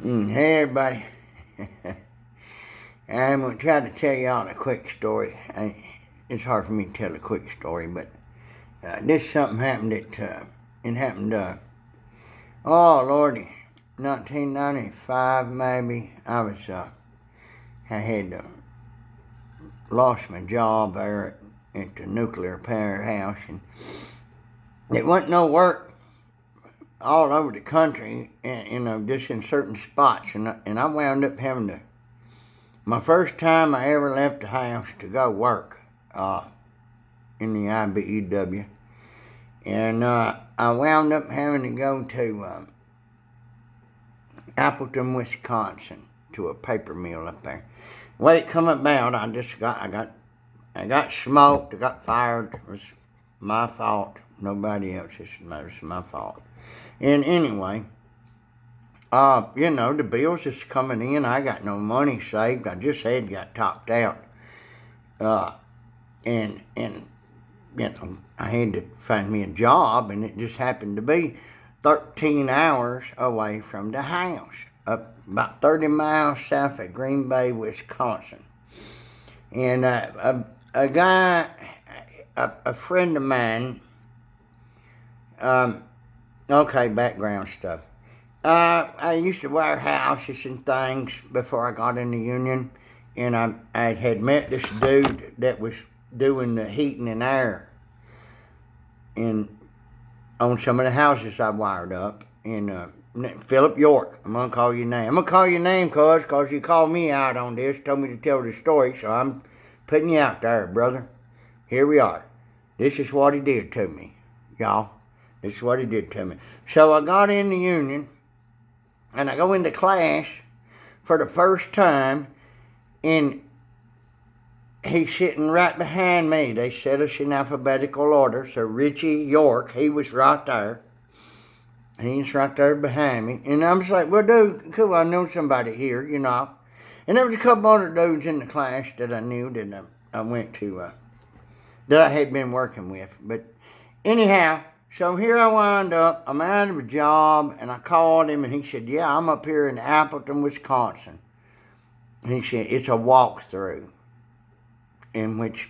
Hey everybody, I'm going to try to tell y'all a quick story. It's hard for me to tell a quick story, but this something happened it happened, oh lordy, 1995 maybe. I had lost my job there at the nuclear powerhouse, and it wasn't no work all over the country, and just in certain spots, and I wound up having to. My first time I ever left the house to go work in the IBEW, and I wound up having to go to Appleton, Wisconsin, to a paper mill up there. The way it come about, I got smoked, I got fired. It was my fault, nobody else's. It was my fault. And anyway, the bills is coming in. I got no money saved. I just had got topped out. And I had to find me a job, and it just happened to be 13 hours away from the house, up about 30 miles south of Green Bay, Wisconsin. And a guy, a friend of mine, okay, background stuff. I used to wire houses and things before I got in the union, and I had met this dude that was doing the heating and air on some of the houses I wired up. And Philip York, I'm gonna call your name. I'm gonna call your name, cause you called me out on this, told me to tell the story, so I'm putting you out there, brother. Here we are. This is what he did to me, y'all. This is what he did to me. So I got in the union, and I go into class for the first time, and he's sitting right behind me. They set us in alphabetical order, so Richie York, he was right there. He's right there behind me. And I'm just like, well, dude, cool, I know somebody here, And there was a couple other dudes in the class that I knew that I went to, that I had been working with. But anyhow, so here I wind up, I'm out of a job, and I called him, and he said, yeah, I'm up here in Appleton, Wisconsin. And he said, it's a walkthrough, in which,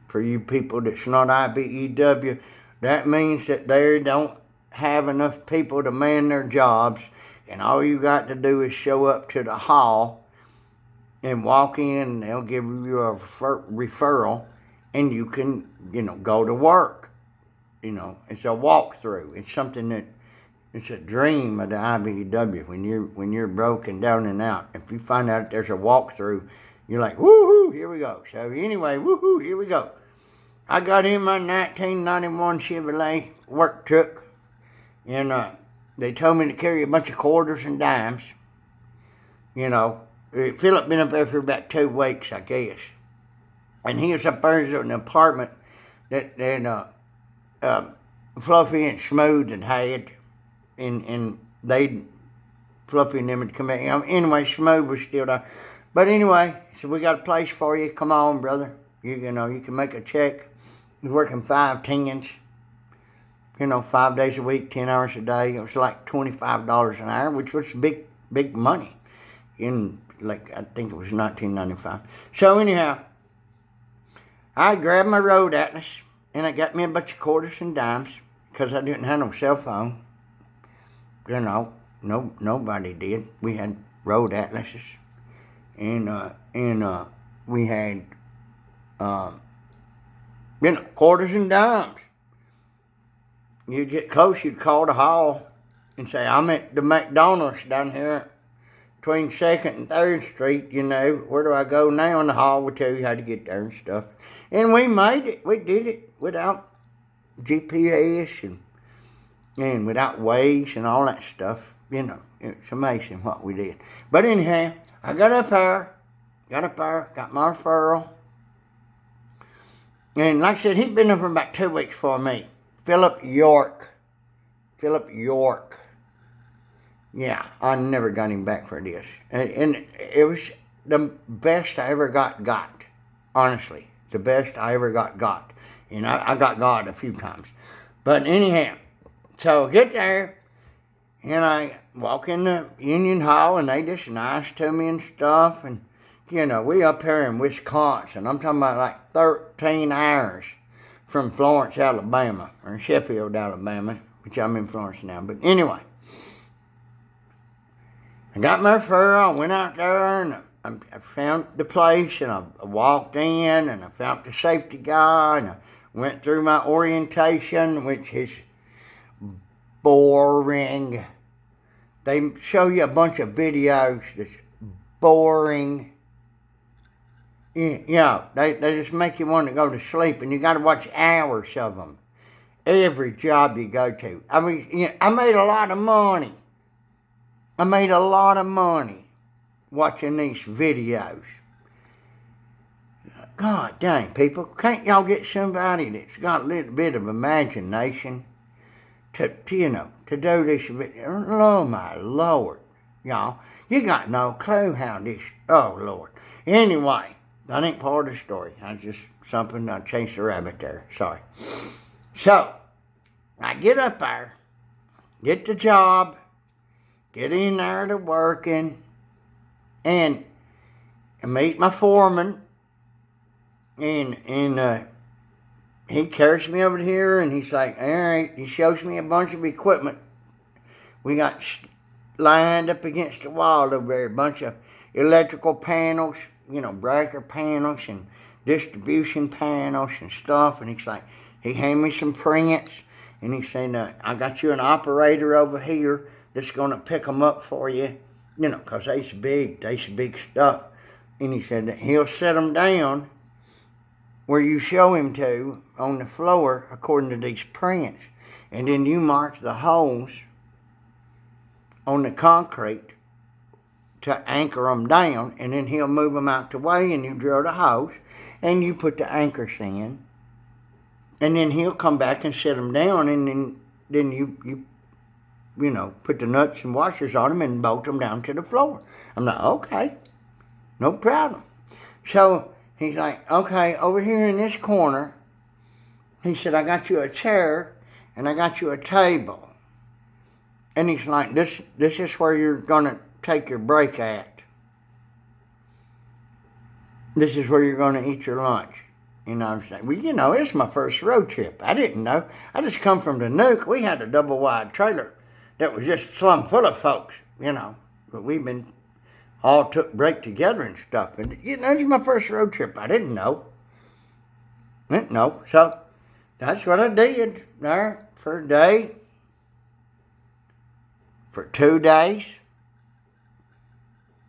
for you people that's not IBEW, that means that they don't have enough people to man their jobs, and all you got to do is show up to the hall and walk in, and they'll give you a referral, and you can, go to work. It's a walkthrough. It's something it's a dream of the IBEW. When you're broken down and out, if you find out there's a walkthrough, you're like, woohoo, here we go. So anyway, woohoo, here we go. I got in my 1991 Chevrolet work truck, and they told me to carry a bunch of quarters and dimes. Philip been up there for about 2 weeks, I guess. And he was up there in an apartment that Fluffy and Smooth had, and Fluffy and them had come out. Anyway, Smooth was still there. But anyway, so we got a place for you. Come on, brother. You can make a check. You're working 5 tens, 5 days a week, 10 hours a day. It was like $25 an hour, which was big money in, I think it was 1995. So anyhow, I grabbed my road atlas, and I got me a bunch of quarters and dimes, because I didn't have no cell phone. Nobody did. We had road atlases, and we had, quarters and dimes. You'd get close, you'd call the hall and say, I'm at the McDonald's down here between 2nd and 3rd Street, where do I go now? And the hall would tell you how to get there and stuff. And we made it. We did it without GPS and without Waze and all that stuff. It's amazing what we did. But anyhow, I got up there, got my referral. And like I said, he'd been there for about 2 weeks for me. Philip York. Yeah, I never got him back for this. And it was the best I ever got. Honestly, the best I ever got. And I got God a few times. But anyhow, so get there, And I walk in the Union Hall, and they just nice to me and stuff. And, you know, we up here in Wisconsin. I'm talking about like 13 hours from Florence, Alabama, or Sheffield, Alabama, which I'm in Florence now. But anyway, I got my referral. I went out there, and I found the place, and I walked in, and I found the safety guy, and I went through my orientation, which is boring. They show you a bunch of videos that's boring. Yeah, they just make you want to go to sleep, and you got to watch hours of them. Every job you go to. I mean, you know, I made a lot of money. I made a lot of money watching these videos. God dang, people, can't y'all get somebody that's got a little bit of imagination to do this video? Oh, my Lord, y'all. You got no clue how this, oh, Lord. Anyway, that ain't part of the story. I just, something, I chased a rabbit there, sorry. So, I get up there, get the job, get in there to working, and meet my foreman, and he carries me over here, and he's like, all right, he shows me a bunch of equipment we got lined up against the wall over there, a bunch of electrical panels, you know, breaker panels and distribution panels and stuff, and he's like, he handed me some prints, and he said, I got you an operator over here that's going to pick them up for you, you know, because they's big stuff. And he said that he'll set them down where you show him to on the floor according to these prints. And then you mark the holes on the concrete to anchor them down, and then he'll move them out the way, and you drill the holes, and you put the anchors in, and then he'll come back and set them down, and then you know, put the nuts and washers on them and bolt them down to the floor. I'm like, okay, no problem. So he's like, okay, over here in this corner, he said, I got you a chair and I got you a table. And he's like, this is where you're going to take your break at. This is where you're going to eat your lunch. And I was like, well, you know, it's my first road trip. I didn't know. I just come from the Nuke. We had a double-wide trailer that was just slum full of folks, you know. But we've been all took break together and stuff. And, you know, this is my first road trip. I didn't know. So that's what I did there for a day, for 2 days,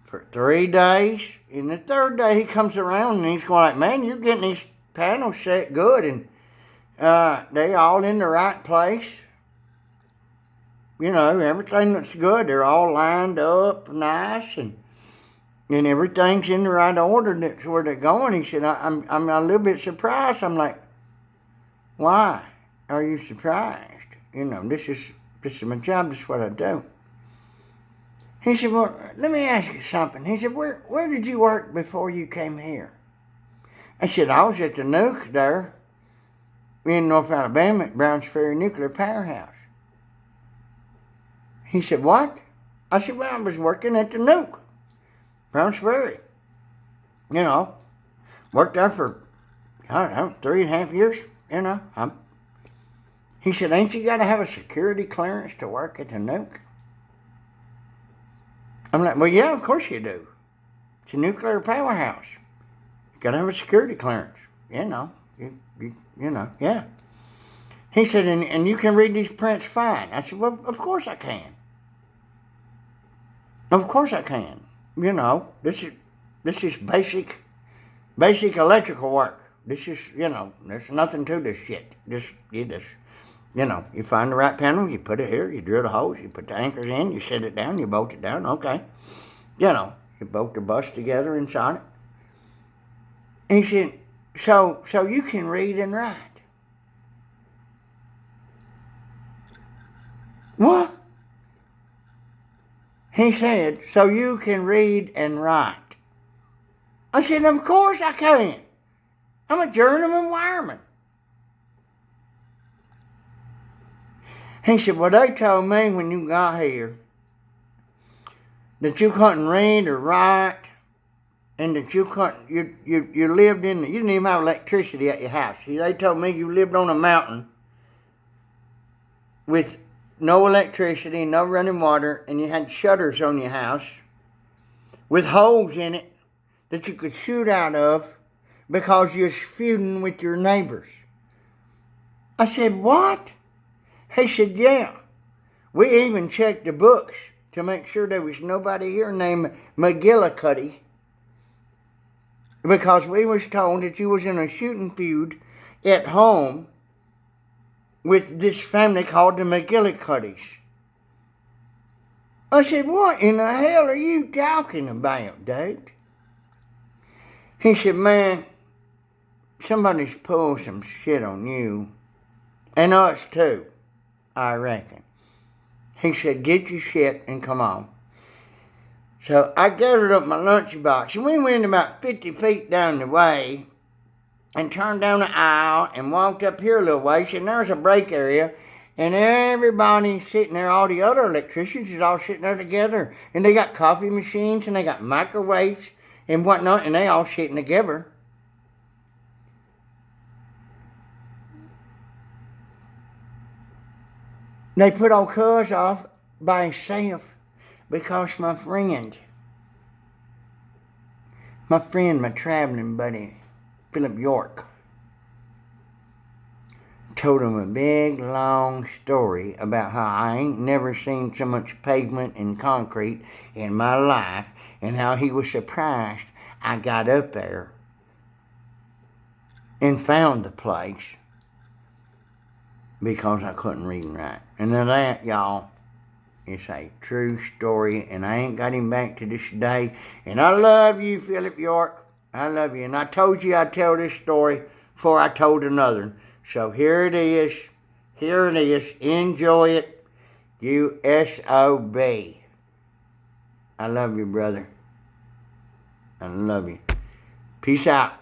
for 3 days. And the third day he comes around and he's going like, man, you're getting these panels set good, and they all in the right place. You know, everything looks good. They're all lined up nice, and everything's in the right order. That's where they're going. He said, I'm a little bit surprised. I'm like, why are you surprised? You know, this is my job. This is what I do. He said, well, let me ask you something. He said, where did you work before you came here? I said, I was at the Nuke there in North Alabama at Browns Ferry Nuclear Powerhouse. He said, what? I said, well, I was working at the Nuke, Browns Ferry. You know, worked there for, I don't know, 3.5 years, you know. He said, ain't you got to have a security clearance to work at the Nuke? I'm like, well, yeah, of course you do. It's a nuclear powerhouse. You got to have a security clearance. You know, you know, yeah. He said, and you can read these prints fine. I said, well, of course I can. Of course I can. You know, this is basic electrical work. This is, you know, there's nothing to this shit. You know, you find the right panel, you put it here, you drill the holes, you put the anchors in, you set it down, you bolt it down, okay. You know, you bolt the bus together inside it. And he said, so you can read and write. What? He said, so you can read and write. I said, of course I can. I'm a journeyman wireman. He said, well, they told me when you got here that you couldn't read or write, and that you couldn't, you lived in, you didn't even have electricity at your house. See, they told me you lived on a mountain with no electricity, no running water, and you had shutters on your house with holes in it that you could shoot out of because you was feuding with your neighbors. I said, what? He said, yeah. We even checked the books to make sure there was nobody here named McGillicuddy, because we was told that you was in a shooting feud at home with this family called the McGillicuddys. I said, what in the hell are you talking about, dude? He said, man, somebody's pulled some shit on you. And us too, I reckon. He said, get your shit and come on. So I gathered up my lunchbox, and we went about 50 feet down the way and turned down the aisle and walked up here a little ways, and there was a break area, and everybody sitting there, all the other electricians is all sitting there together, and they got coffee machines, and they got microwaves and whatnot, and they all sitting together. They put old Cuz off by himself because my friend, my traveling buddy, Philip York, told him a big, long story about how I ain't never seen so much pavement and concrete in my life, and how he was surprised I got up there and found the place because I couldn't read and write. And now that, y'all, is a true story, and I ain't got him back to this day. And I love you, Philip York. I love you. And I told you I'd tell this story before I told another. So here it is. Here it is. Enjoy it. You S.O.B. I love you, brother. I love you. Peace out.